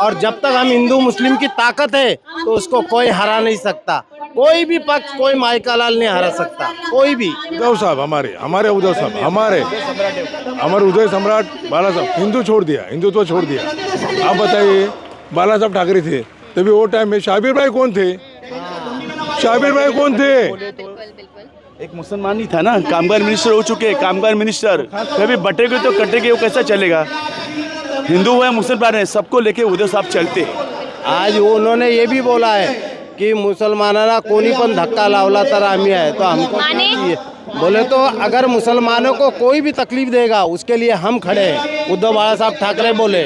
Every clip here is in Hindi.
और जब तक हम हिंदू मुस्लिम की ताकत है तो उसको कोई हरा नहीं सकता, कोई भी पक्ष, कोई माइका लाल नहीं हरा सकता, कोई भी। उद्धव साहब हमारे उद्धव साहब हमारे उदय सम्राट बाला साहब हिंदू छोड़ दिया, हिंदुत्व छोड़ दिया। आप बताइए, बाला साहब ठाकरे थे तभी वो टाइम में शाबिर भाई कौन थे? शाबिर भाई कौन थे? एक मुसलमान ही था ना, कामगार मिनिस्टर हो चुके, कामगार मिनिस्टर कभी बटेगे तो कटेगे, वो कैसा चलेगा? हिंदू है मुसलमान है, सबको लेके उद्धव साहब चलते। आज उन्होंने ये भी बोला है की मुसलमानांना कोणी पण धक्का लावला तर आम्ही आहे, तो हमको चाहिए। बोले तो अगर मुसलमानों को कोई भी तकलीफ देगा उसके लिए हम खड़े हैं, उद्धव बाला साहब ठाकरे बोले।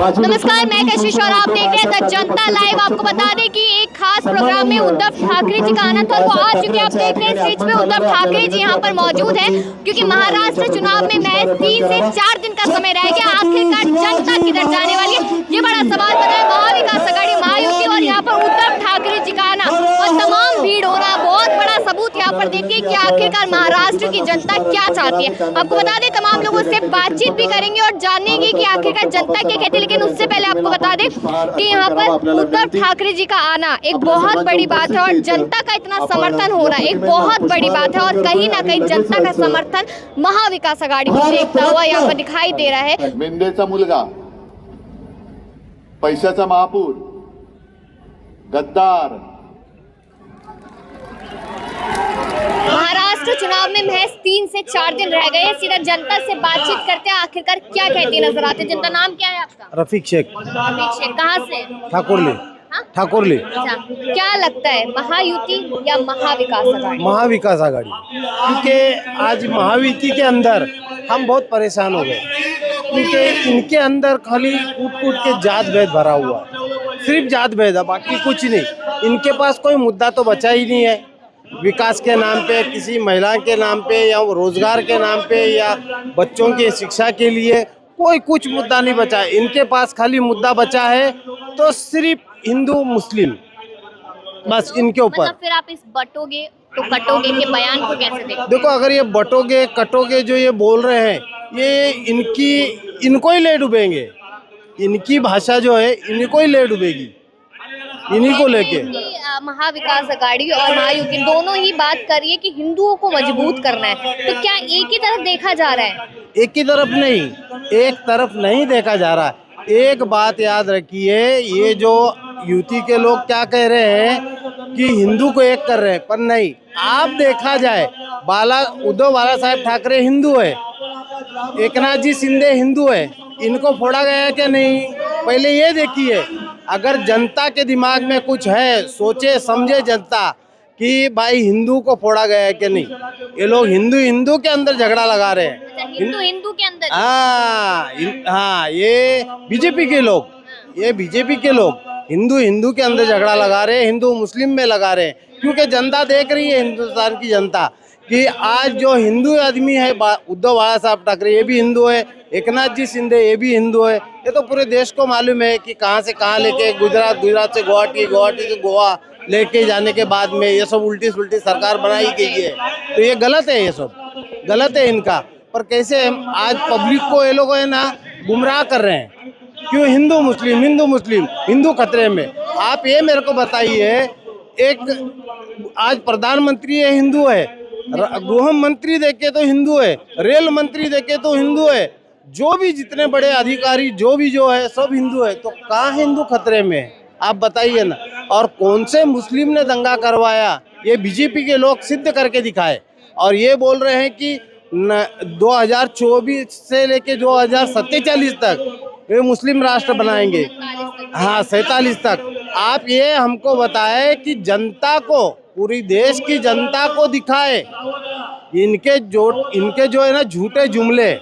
नमस्कार, मैं कशिश और आप देख रहे हैं द जनता लाइव। आपको बता दें कि एक खास प्रोग्राम में उद्धव ठाकरे जी का आना था और वो आ चुके हैं। आप देख रहे हैं स्टेज पे उद्धव ठाकरे जी यहाँ पर मौजूद हैं, क्योंकि महाराष्ट्र चुनाव में महज 3 से 4 दिन का समय रह गया। आखिरकार जनता किधर जाने वाली है, ये बड़ा सवाल बना है। महाविकास आघाड़ी, महायुति और यहाँ पर उद्धव ठाकरे जी का आना और तमाम भीड़ होना बहुत बड़ा सबूत यहाँ पर देखिए कि आखिरकार महाराष्ट्र की जनता क्या चाहती है। आपको बता दें तमाम लोगों से बातचीत भी करेंगे और जानेंगे कि आखिरकार जनता क्या कहती है। लेकिन उससे पहले आपको बता दें कि यहाँ पर उद्धव ठाकरे जी का आना एक बहुत बड़ी बात है और जनता का इतना समर्थन हो रहा है एक बहुत बड़ी बात है। और कहीं ना कहीं जनता का समर्थन महाविकास आघाड़ी को देखता हुआ यहाँ पर दिखाई दे रहा है। मेंढेचा मुलगा, पैशाचा महापूर, गद्दार। महाराष्ट्र चुनाव में महज 3 से 4 दिन रह गए। सीधा जनता से बातचीत करते हैं, आखिरकार क्या कहती नजर आती है जनता। नाम क्या है आपका? रफीक शेख। रफीक शेख, कहाँ से? ठाकुरली। हाँ? ठाकुरली। अच्छा, क्या लगता है महायुति या महाविकास आघाड़ी? महाविकास आघाड़ी, क्योंकि आज महायुति के अंदर हम बहुत परेशान हो गए, क्योंकि इनके अंदर खाली कूट कूट के जात भेद भरा हुआ है, सिर्फ जात भेद है, बाकी कुछ नहीं। इनके पास कोई मुद्दा तो बचा ही नहीं है, विकास के नाम पे, किसी महिला के नाम पे या रोजगार के नाम पे या बच्चों की शिक्षा के लिए कोई कुछ मुद्दा नहीं बचा है। इनके पास खाली मुद्दा बचा है तो सिर्फ हिंदू मुस्लिम, बस इनके ऊपर। मतलब फिर आप इस बटोगे तो कटोगे के बयान को कैसे देखते? देखो, अगर ये बटोगे कटोगे जो ये बोल रहे हैं, ये इनको ही ले डूबेंगे। इनकी भाषा जो है इनको ही ले डूबेगी, इन्हीं को लेके। महाविकास आघाड़ी और महायुति दोनों ही बात कर रही है कि हिंदुओं को मजबूत करना है, तो क्या एक ही तरफ देखा जा रहा है? एक ही तरफ नहीं, एक तरफ नहीं देखा जा रहा है। एक बात याद रखिए, ये जो युति के लोग क्या कह रहे हैं कि हिंदू को एक कर रहे हैं, पर नहीं। आप देखा जाए, उद्धव बाला साहेब ठाकरे हिंदू है, एकनाथ जी शिंदे हिंदू है, इनको फोड़ा गया है क्या? नहीं। पहले ये देखिए, अगर जनता के दिमाग में कुछ है, सोचे समझे जनता कि भाई हिंदू को फोड़ा गया है कि नहीं। ये लोग हिंदू के अंदर झगड़ा लगा रहे हैं। हिंदू के अंदर? हाँ, ये बीजेपी के लोग, ये बीजेपी के लोग हिंदू के अंदर झगड़ा लगा रहे हैं, हिंदू मुस्लिम में लगा रहे हैं, क्योंकि जनता देख रही है, हिंदुस्तान की जनता, कि आज जो हिंदू आदमी है उद्धव बाला साहब ठाकरे, ये भी हिंदू है, एकनाथ जी शिंदे ये भी हिंदू है। ये तो पूरे देश को मालूम है कि कहाँ से कहाँ लेके गुजरात से गुवाहाटी से गोवा लेके जाने के बाद में ये सब उल्टी सुल्टी सरकार बनाई गई है। तो ये गलत है, ये सब गलत है इनका। पर कैसे आज पब्लिक को ये लोग है ना गुमराह कर रहे हैं, क्यों? हिंदू मुस्लिम, हिंदू खतरे में। आप ये मेरे को बताइए, एक आज प्रधानमंत्री है हिंदू है, गृह मंत्री देखे तो हिंदू है, रेल मंत्री देखे तो हिंदू है, जो भी जितने बड़े अधिकारी जो है सब हिंदू है। तो कहाँ हिंदू खतरे में है? आप बताइए ना। और कौन से मुस्लिम ने दंगा करवाया, ये बीजेपी के लोग सिद्ध करके दिखाए। और ये बोल रहे हैं कि 2024 से लेके 2047 तक ये मुस्लिम राष्ट्र बनाएंगे। हाँ, 47 तक। आप ये हमको बताएं कि जनता को, पूरी देश की जनता को दिखाए इनके जो है ना झूठे जुमले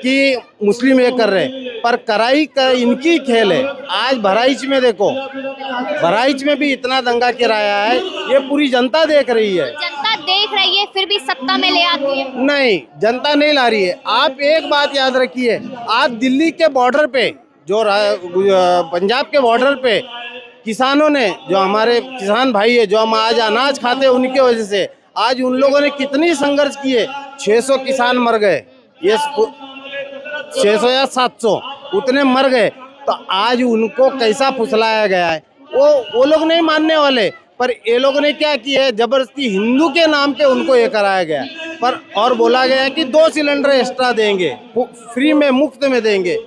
कि मुस्लिम ये कर रहे हैं, पर कराई का इनकी खेल है। आज बहराइच में देखो, बहराइच में भी इतना दंगा कराया है, ये पूरी जनता देख रही है। जनता देख रही है, फिर भी सत्ता में ले आती है? नहीं, जनता नहीं ला रही है। आप एक बात याद रखिए, आज दिल्ली के बॉर्डर पे, जो पंजाब के बॉर्डर पे किसानों ने, जो हमारे किसान भाई है, जो हम आज अनाज खाते हैं, उनके वजह से आज उन लोगों ने कितनी संघर्ष किए, 600 किसान मर गए। ये 600 या 700 उतने मर गए। तो आज उनको कैसा फुसलाया गया है, वो लोग नहीं मानने वाले। पर ये लोग ने क्या किया है, जबरदस्ती हिंदू के नाम पे उनको ये कराया गया। पर और बोला गया है कि 2 सिलेंडर एक्स्ट्रा देंगे, फ्री में, मुफ्त में देंगे।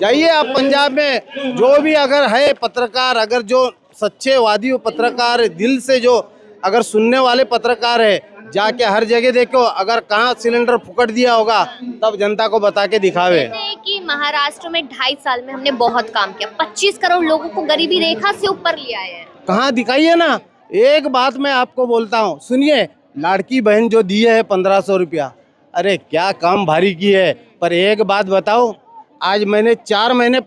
जाइए आप पंजाब में, जो भी अगर है पत्रकार, अगर जो सच्चे वादी पत्रकार, दिल से जो अगर सुनने वाले पत्रकार है, जाके हर जगह देखो, अगर कहाँ सिलेंडर फुकट दिया होगा तब जनता को बता के दिखावे। कि महाराष्ट्र में 2.5 साल में हमने बहुत काम किया, 25 करोड़ लोगों को गरीबी रेखा से ऊपर ले आए हैं। कहाँ दिखाइए ना। एक बात मैं आपको बोलता हूँ, सुनिए, लाड़की बहन जो दी है 1500 रुपया, अरे क्या काम भारी की है। पर एक बात बताओ, आज मैंने 4 महीने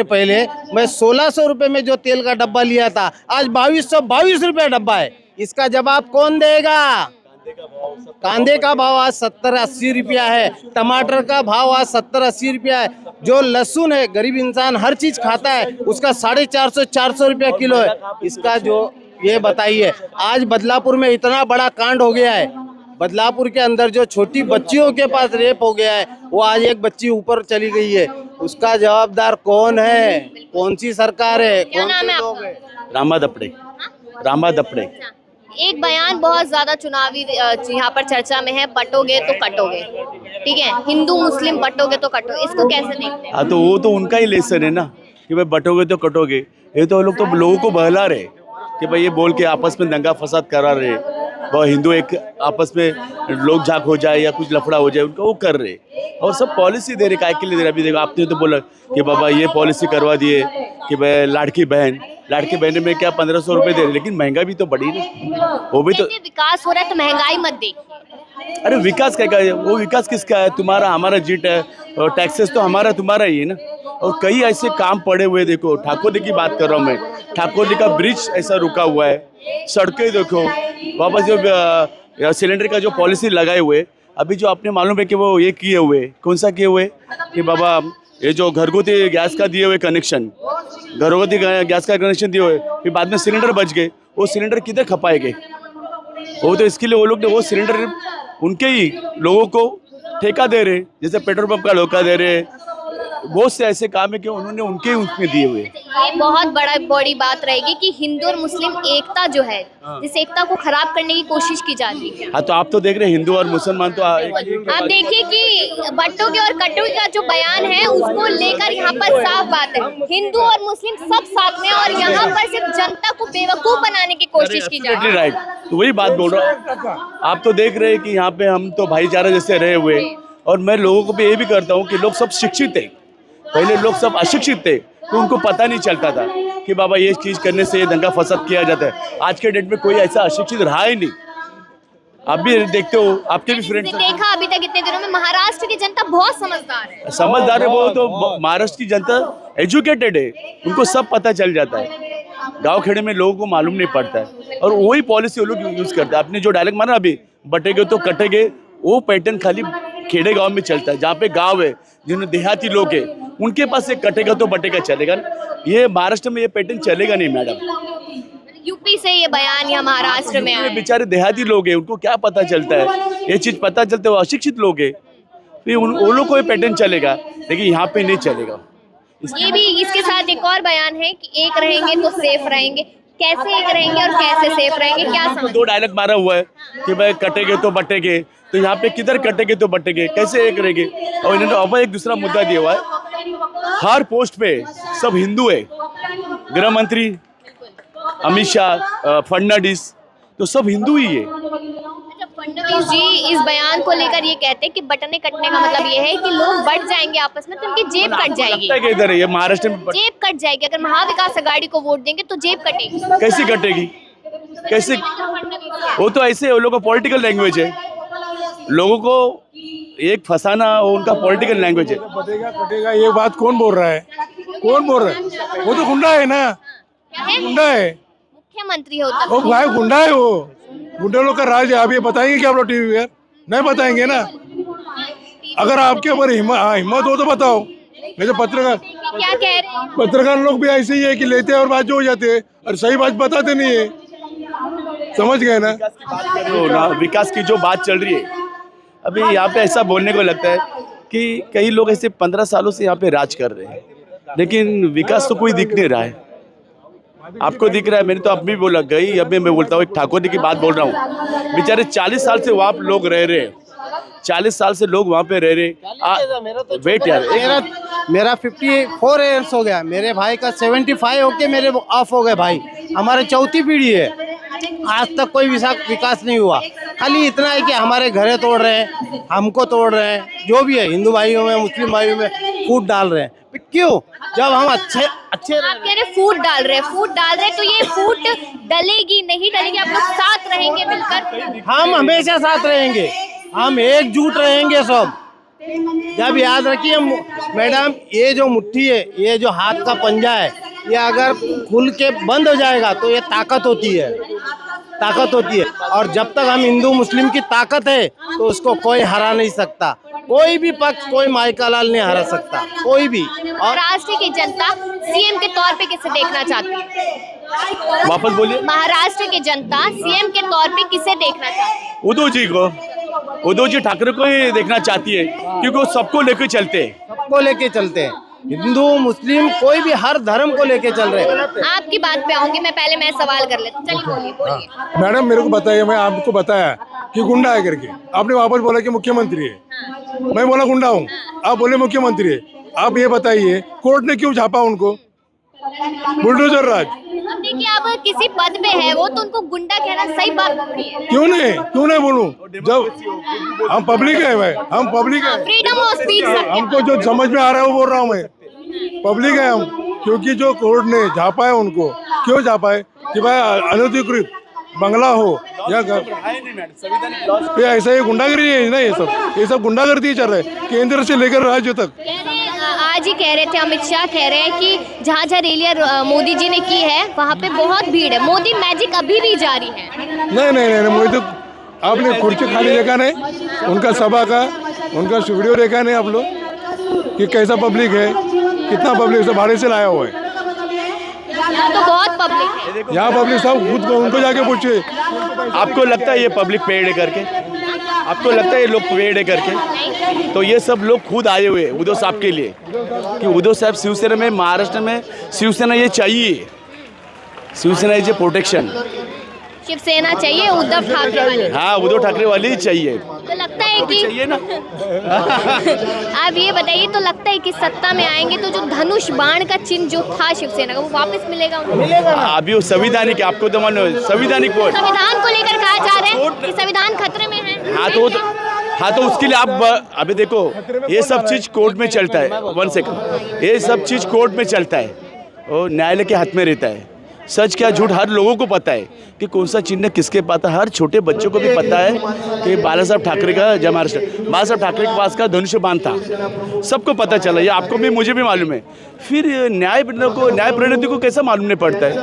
पहले मैं 1600 रुपये में जो तेल का डब्बा लिया था, आज 2222 रुपया डब्बा है। इसका जवाब कौन देगा? कांदे का भाव आज 70-80 रुपया है, टमाटर का भाव आज 70-80 रुपया है। जो लहसुन है, गरीब इंसान हर चीज खाता है, उसका 450 रुपया किलो है। इसका जो ये बताइए, आज बदलापुर में इतना बड़ा कांड हो गया है, बदलापुर के अंदर जो छोटी बच्चियों के पास रेप हो गया है, वो आज एक बच्ची ऊपर चली गई है। उसका जवाबदार कौन है? कौन सी सरकार है? क्या नाम है लोग है? रामा दपड़े, रामा दपड़े। एक बयान बहुत ज्यादा चुनावी यहाँ पर चर्चा में है, बटोगे तो कटोगे, ठीक है, हिंदू मुस्लिम बटोगे तो कटोगे, इसको कैसे देखते हैं? हाँ, तो वो तो उनका ही लेसन है ना कि भाई बटोगे तो कटोगे। ये तो लोग तो लोगों को बहला रहे कि भाई ये बोल के आपस में दंगा फसाद करा रहे, वह हिंदू एक आपस में लोग झाक हो जाए या कुछ लफड़ा हो जाए, उनका वो कर रहे। और सब पॉलिसी दे रहे, काय के लिए दे रहे? अभी देखो, आपने तो बोला कि बाबा ये पॉलिसी करवा दिए कि भाई लाड़की बहन में क्या 1500 रुपये दे रहे, लेकिन महंगा भी तो बढ़ी ना। वो भी तो विकास हो रहा है तो महंगाई मत देखिए। अरे विकास क्या है? वो विकास किसका है? तुम्हारा हमारा जीत है, और टैक्सेस तो हमारा तुम्हारा ही है ना। और कई ऐसे काम पड़े हुए, देखो ठाकुर जी की बात कर रहा हूँ मैं, ठाकुर जी का ब्रिज ऐसा रुका हुआ है, सड़कें देखो, वापस जो सिलेंडर का जो पॉलिसी लगाए हुए, अभी जो आपने मालूम है कि वो ये किए हुए, कौन सा किए हुए कि बाबा ये जो घरगुती गैस का दिए हुए कनेक्शन, घरगुती गैस का कनेक्शन दिए हुए, फिर बाद में सिलेंडर बच गए, वो सिलेंडर किधर खपाएंगे? वो तो इसके लिए वो लोग ने वो सिलेंडर उनके ही लोगों को ठेका दे रहे, जैसे पेट्रोल पंप का धोखा दे रहे। बहुत से ऐसे काम है कि उन्होंने उनके ही उसमें दिए हुए। ये बहुत बड़ी बात रहेगी कि हिंदू और मुस्लिम एकता जो है, जिस एकता को खराब करने की कोशिश की जा रही है। हाँ, तो आप तो देख रहे हैं हिंदू और मुसलमान तो आप देखिए कि बट्टोगे और कटोगे का जो बयान है, उसको लेकर यहाँ पर साफ बात है, हिंदू और मुस्लिम सब साथ में, और यहाँ पर सिर्फ जनता को बेवकूफ बनाने की कोशिश की जा रही है। राइट, तो वही बात बोल रहा हूँ। आप तो देख रहे हैं कि यहाँ पे हम तो भाईचारा जैसे रहे हुए, और मैं लोगों को भी ये भी करता हूँ कि लोग सब शिक्षित थे, पहले लोग सब अशिक्षित थे, तो उनको पता नहीं चलता था कि बाबा ये चीज करने से ये दंगा फसाद किया जाता है। आज के डेट में कोई ऐसा अशिक्षित रहा ही नहीं। आप भी देखते हो, आपके भी फ्रेंड्स देखा अभी तक इतने दिनों में महाराष्ट्र की जनता बहुत समझदार है। वो तो महाराष्ट्र की जनता एजुकेटेड है, उनको सब पता चल जाता है। गांव खेड़े में लोगों को मालूम नहीं पड़ता है, और वही पॉलिसी वो लोग यूज करते हैं। आपने जो डायलॉग मारा अभी, बटेगे तो कटेगे, वो पैटर्न खाली खेड़े गांव में चलता है। जहाँ पे गांव है, जिन्हें देहाती लोग है, उनके पास एक कटेगा तो बटेगा चलेगा ना। ये महाराष्ट्र में ये पैटर्न चलेगा नहीं मैडम। यूपी से ये बयान या महाराष्ट्र में आया है। बेचारे देहाती लोग हैं, उनको क्या पता चलता है? ये चीज पता चलता है, वो अशिक्षित लोग हैं, फिर उन लोग को ये पैटर्न चलेगा, लेकिन यहाँ पे नहीं चलेगा। ये भी इसके साथ एक और बयान है कि एक रहेंगे तो सेफ रहेंगे। कैसे एक रहेंगे और कैसे सेफ रहेंगे, क्या समझ? 2 डायलॉग मारा हुआ है कि भाई कटेंगे तो बटेंगे, तो यहाँ पे किधर कटेंगे तो बटेंगे, कैसे एक रहेंगे? और इन्होंने अब एक दूसरा मुद्दा दिया हुआ है, हर पोस्ट पे सब हिंदू है, गृह मंत्री अमित शाह, फडणवीस, तो सब हिंदू ही है। फडणवीस जी इस बयान को लेकर ये कहते हैं कि बटने कटने का मतलब ये है कि लोग बढ़ जाएंगे आपस में, तो उनकी जेब कट जाएगी। इधर है ये महाराष्ट्र में जेब कट जाएगी। अगर महाविकास अघाड़ी को वोट देंगे तो जेब कटेगी। कैसी कटेगी? कैसे? वो तो ऐसे वो लोगों का पॉलिटिकल लैंग्वेज है, लोगों को एक फंसाना उनका पॉलिटिकल लैंग्वेज है। बटेगा कटेगा ये बात कौन बोल रहा है? कौन बोल रहा है? वो तो गुंडा है ना, गुंडा है, मुख्यमंत्री होता वो भाई गुंडा है, वो गुंडा लोग का राज है। आप ये बताएंगे क्या आप लोग टीवी पर? नहीं बताएंगे ना। अगर आपके ऊपर हिम्मत हो तो बताओ। नहीं तो पत्रकार क्या कह रहे हैं? पत्रकार लोग भी ऐसे ही है कि लेते हैं और बात जो हो जाते हैं, और सही बात बताते नहीं है। समझ गए ना? विकास की जो बात चल रही है, अभी यहाँ पे ऐसा बोलने को लगता है कि कई लोग ऐसे 15 सालों से यहाँ पे राज कर रहे हैं, लेकिन विकास तो कोई दिख नहीं रहा है। आपको दिख रहा है? मैंने तो अब भी बोला, गई अब भी मैं बोलता हूँ, एक ठाकुर जी की बात बोल रहा हूँ। बेचारे 40 साल से वहाँ पे लोग रह रहे हैं, 40 साल से लोग वहाँ पे रह रहे। वेट यार, मेरा 54 ईयर्स हो गया, मेरे भाई का 75 होके मेरे ऑफ हो गए भाई। हमारे चौथी पीढ़ी है, आज तक कोई विकास नहीं हुआ। खाली इतना है कि हमारे घरे तोड़ रहे हैं, हमको तोड़ रहे हैं, जो भी है, हिंदू भाइयों में मुस्लिम भाइयों में फूट डाल रहे हैं। क्यों? जब हम अच्छे आप कह रहे फूट डाल रहे हैं, तो ये फूट डलेगी नहीं डलेगी? आप लोग साथ रहेंगे मिलकर? हम हमेशा साथ रहेंगे, हम एकजुट रहेंगे सब। जब याद रखिए मैडम, ये जो मुट्ठी है, ये जो हाथ का पंजा है, ये अगर खुल के बंद हो जाएगा तो ये ताकत होती है, ताकत होती है। और जब तक हम हिंदू मुस्लिम की ताकत है तो उसको कोई हरा नहीं सकता, कोई भी पक्ष, कोई माइका लाल नहीं हरा सकता, कोई भी। और महाराष्ट्र की जनता सीएम के तौर पे किसे देखना चाहती है? वापस बोलिए। महाराष्ट्र की जनता सीएम के तौर पे किसे देखना चाहती है? उद्धव जी को, उद्धव जी ठाकरे को ही देखना चाहती है, क्योंकि वो सबको लेकर चलते हैं। सबको लेके चलते हैं, हिंदू मुस्लिम कोई भी, हर धर्म को लेके चल रहे हैं। आपकी बात पे आऊंगी, मैं पहले मैं सवाल कर लेती हूँ। चलिए बोलिए। मैडम मेरे को बताइए, मैं आपको बताया कि गुंडा है करके, आपने वापस बोला कि मुख्यमंत्री है, मैं बोला गुंडा हूँ, आप बोले मुख्यमंत्री है। आप ये बताइए कोर्ट ने क्यों छापा उनको? बुलडोजर राज। अब देखिए, आप किसी पद पे है वो, तो उनको गुंडा कहना सही बात नहीं है। क्यों नहीं बोलूं? जब हम पब्लिक है, भाई हम पब्लिक है, फ्रीडम ऑफ स्पीच। हमको जो समझ में आ रहा है वो बोल रहा हूँ मैं, पब्लिक है हम। क्योंकि जो कोर्ट ने झापा है उनको, क्यों झापा है कि भाई अनधिकृत बंगला हो या ये ऐसा ही गुंडागर्दी है ना, ये सब गुंडागर्दी चल रहा है केंद्र से लेकर राज्य तक। आज ही कह रहे थे, अमित शाह कह रहे हैं कि जहाँ जहाँ रैलियां मोदी जी ने की है वहाँ पे बहुत भीड़ है, मोदी मैजिक अभी भी जारी है। नहीं मोदी तो आपने कुर्सी खाली देखा नहीं, उनका सभा का उनका वीडियो देखा नहीं आप लोग कि कैसा पब्लिक है, कितना पब्लिक से भाड़े से लाया हुआ है। यहाँ तो बहुत पब्लिक है, यहाँ पब्लिक सब खुद को उनको जाके पूछे। आपको लगता है ये पब्लिक पेड़ है करके? आपको लगता है ये लोग पेड़ है करके? तो ये सब लोग खुद आए हुए उद्धव साहब के लिए, कि उद्धव साहब शिवसेना में, महाराष्ट्र में शिवसेना ये चाहिए, Shiv Sena is a protection. Shiv Sena चाहिए उद्धव ठाकरे वाली। हाँ, उद्धव ठाकरे वाली ही चाहिए। तो लगता है कि चाहिए ना। आप ये बताइए, तो लगता है कि सत्ता में आएंगे तो जो धनुष बाण का चिन्ह जो था शिवसेना का, वो वापस मिलेगा उनको? अभी वो संविधानिक, आपको तो मानो संविधानिक वोट, संविधान को लेकर कहा जा रहा है कि संविधान खतरे में है। हाँ तो उसके लिए आप अभी देखो, ये सब चीज कोर्ट में चलता है। 1 सेकंड, ये सब चीज कोर्ट में चलता है और न्यायालय के हाथ में रहता है। सच क्या झूठ हर लोगों को पता है कि कौन सा चिन्ह किसके पास है। हर छोटे बच्चों को भी पता है कि बाला साहब ठाकरे का, जय महाराष्ट्र, बाला साहब ठाकरे के पास का धनुष बाण था, सबको पता चला। ये आपको भी, मुझे भी मालूम है। फिर न्याय प्रणति को कैसा मालूम नहीं पड़ता है?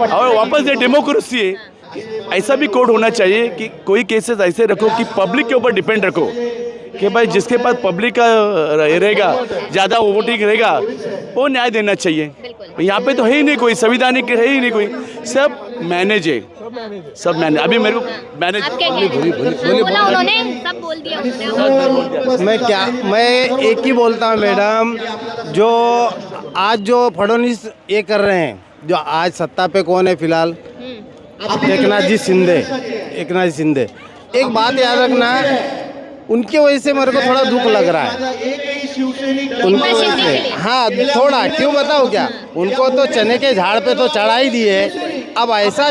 और वापस ये डेमोक्रेसी है, ऐसा भी कोड होना चाहिए कि कोई केसेस ऐसे रखो कि पब्लिक के ऊपर डिपेंड रखो, कि भाई जिसके पास पब्लिक का रहेगा, ज़्यादा वोटिंग रहेगा, वो न्याय देना चाहिए। यहाँ पे तो है ही नहीं कोई, संविधानिक है ही नहीं कोई, सब मैनेज है, सब मैनेज। अभी मेरे को मैनेज बोला उन्होंने, सब बोल दिया उन्होंने। मैं एक ही बोलता हूँ मैडम, जो आज जो फडणवीस ये कर रहे हैं, जो आज सत्ता पे कौन है फिलहाल? एकनाथ जी शिंदे। एक बात याद रखना, उनकी वजह से मेरे को थोड़ा दुख लग रहा है, उनकी वजह से। हाँ थोड़ा, क्यों बताओ क्या? उनको तो चने के झाड़ पे तो चढ़ा ही दिए, अब ऐसा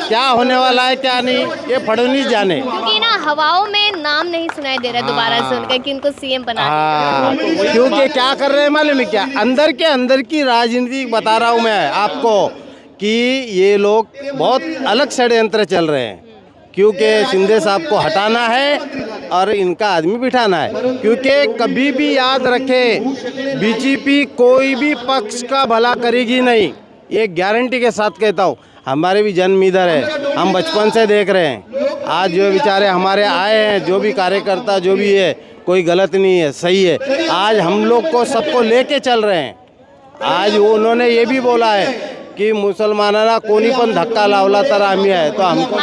क्या होने वाला है क्या नहीं, ये फडणवीस जाने। क्योंकि ना हवाओं में नाम नहीं सुनाई दे रहा दोबारा से उनका कि उनको सीएम बना। हाँ, क्योंकि क्या कर रहे हैं मालूम है क्या? अंदर की राजनीति बता रहा हूँ मैं आपको कि ये लोग बहुत अलग षड्यंत्र चल रहे हैं, क्योंकि शिंदे साहब को हटाना है और इनका आदमी बिठाना है। क्योंकि कभी भी याद रखें, बीजेपी कोई भी पक्ष का भला करेगी नहीं, ये गारंटी के साथ कहता हूँ। हमारे भी जन्म इधर है, हम बचपन से देख रहे हैं। आज जो बेचारे हमारे आए हैं, जो भी कार्यकर्ता जो भी है, कोई गलत नहीं है, सही है। आज हम लोग को सबको लेके चल रहे हैं। आज वो उन्होंने ये भी बोला है की मुसलमानांना कोणी पण धक्का लावला तर आम्ही आहे, तो हमको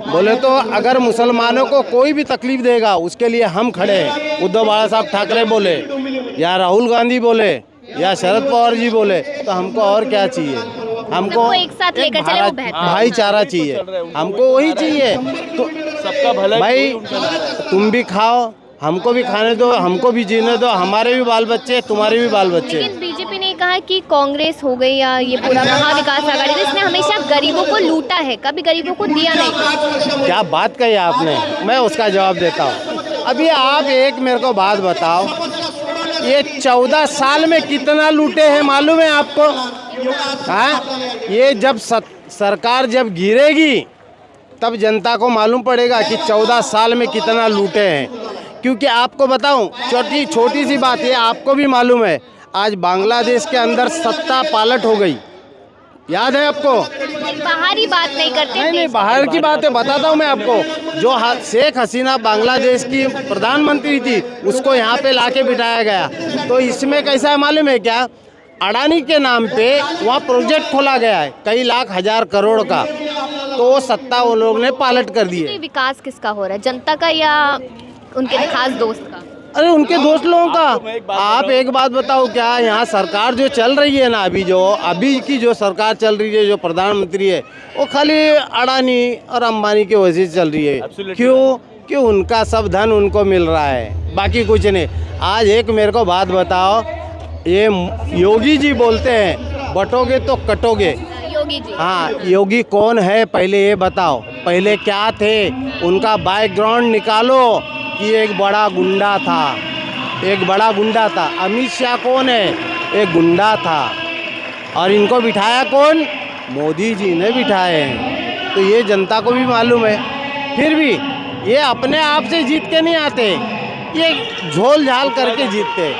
बोले तो अगर मुसलमानों को कोई भी तकलीफ देगा उसके लिए हम खड़े हैं। उद्धव बाला साहब ठाकरे बोले या राहुल गांधी बोले या शरद पवार जी बोले तो हमको और क्या चाहिए? हमको सबको एक साथ लेकर चले वो बेहतर। भाईचारा चाहिए, हमको वही चाहिए। तो सबका भला भाई तुम भी खाओ, हमको भी खाने दो, हमको भी जीने दो, हमारे भी बाल बच्चे, तुम्हारे भी बाल बच्चे। लेकिन बीजेपी ने कहा कि कांग्रेस हो गई या ये पूरा महाविकास आघाड़ी इसने हमेशा गरीबों को लूटा है, कभी गरीबों को दिया नहीं। क्या बात कही आपने, मैं उसका जवाब देता हूँ। अभी आप एक मेरे को बात बताओ, ये 14 साल में कितना लूटे हैं मालूम है आपको? हाँ, ये जब सरकार जब गिरेगी तब जनता को मालूम पड़ेगा कि 14 साल में कितना लूटे हैं। क्योंकि आपको बताऊं, छोटी सी बात ये आपको भी मालूम है, आज बांग्लादेश के अंदर सत्ता पालट हो गई, याद है आपको? बाहरी बात नहीं करते। नहीं, बाहर की बात है, बताता हूँ मैं आपको। जो शेख हसीना बांग्लादेश की प्रधानमंत्री थी उसको यहाँ पे लाके बिठाया गया, तो इसमें कैसा है मालूम है क्या? अडानी के नाम पे वहाँ प्रोजेक्ट खोला गया है कई लाख हजार करोड़ का, तो वो सत्ता वो लोग ने पालट कर दी है। विकास किसका हो रहा है, जनता का या उनके खास दोस्त का? अरे उनके दोस्त लोगों का। आप एक बात बताओ, क्या यहाँ सरकार जो चल रही है ना, अभी की जो सरकार चल रही है, जो प्रधानमंत्री है, वो खाली अडानी और अंबानी की वजह से चल रही है। क्यों उनका सब धन उनको मिल रहा है, बाकी कुछ नहीं। आज एक मेरे को बात बताओ, ये योगी जी बोलते हैं बटोगे तो कटोगे। योगी जी, हाँ, योगी कौन है पहले ये बताओ, पहले क्या थे? उनका बैकग्राउंड निकालो कि एक बड़ा गुंडा था। अमित शाह कौन है? एक गुंडा था। और इनको बिठाया कौन? मोदी जी ने बिठाए हैं। तो ये जनता को भी मालूम है। फिर भी ये अपने आप से जीत के नहीं आते, ये झोल झाल करके जीतते,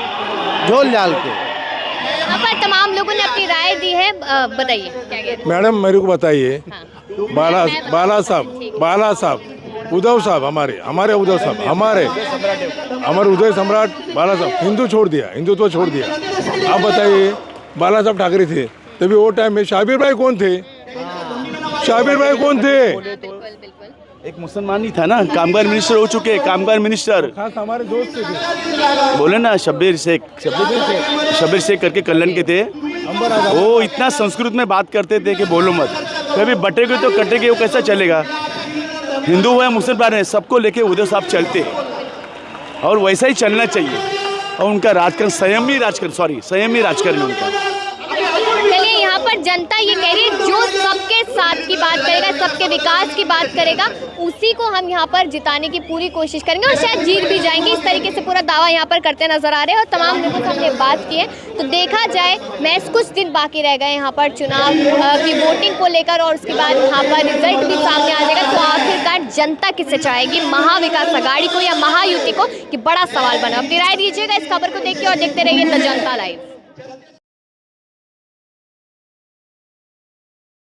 झोल झाल के। यहाँ पर तमाम लोगों ने अपनी राय दी है, बताइए क्या कहते हैं? मैडम मेरे को बताइए, हाँ। बाला साहब उद्धव साहब, हमारे उद्धव साहब, हमारे उदय सम्राट बाला साहब हिंदू छोड़ दिया, हिंदुत्व छोड़ दिया। आप बताइए, बाला साहब ठाकरे थे तभी वो टाइम में शाबिर भाई कौन थे? एक मुसलमान ही था ना, कामगार मिनिस्टर हो चुके हैं, कामगार मिनिस्टर खास हमारे दोस्त थे, बोले ना शब्बीर शेख करके कल्याण के थे। वो इतना संस्कृत में बात करते थे कि बोलो मत, कभी बटेगे तो कटेगे, वो कैसा चलेगा? हिंदू है मुसलमान है, सबको लेके उद्धव साहब चलते हैं और वैसा ही चलना चाहिए। और उनका राजकारण संयमी राजकारण उनका। चलिए, यहाँ पर जनता ये कह रही है जो सबके साथ की बात करेगा, सबके विकास की बात करेगा, उसी को हम यहाँ पर जिताने की पूरी कोशिश करेंगे और शायद जीत भी जाएंगे। इस तरीके से पूरा दावा यहाँ पर करते नजर आ रहे हैं और तमाम लोगों से हमने बात की है। तो देखा जाए, महज कुछ दिन बाकी रह गए यहाँ पर चुनाव की वोटिंग को लेकर और उसके बाद यहाँ पर रिजल्ट भी सामने आ जाएगा। तो आखिरकार जनता किसे चाहेगी, महाविकास आघाड़ी को या महायुति को, कि बड़ा सवाल बना। अपनी राय दीजिएगा इस खबर को देखिए और देखते रहिए द जनता लाइव।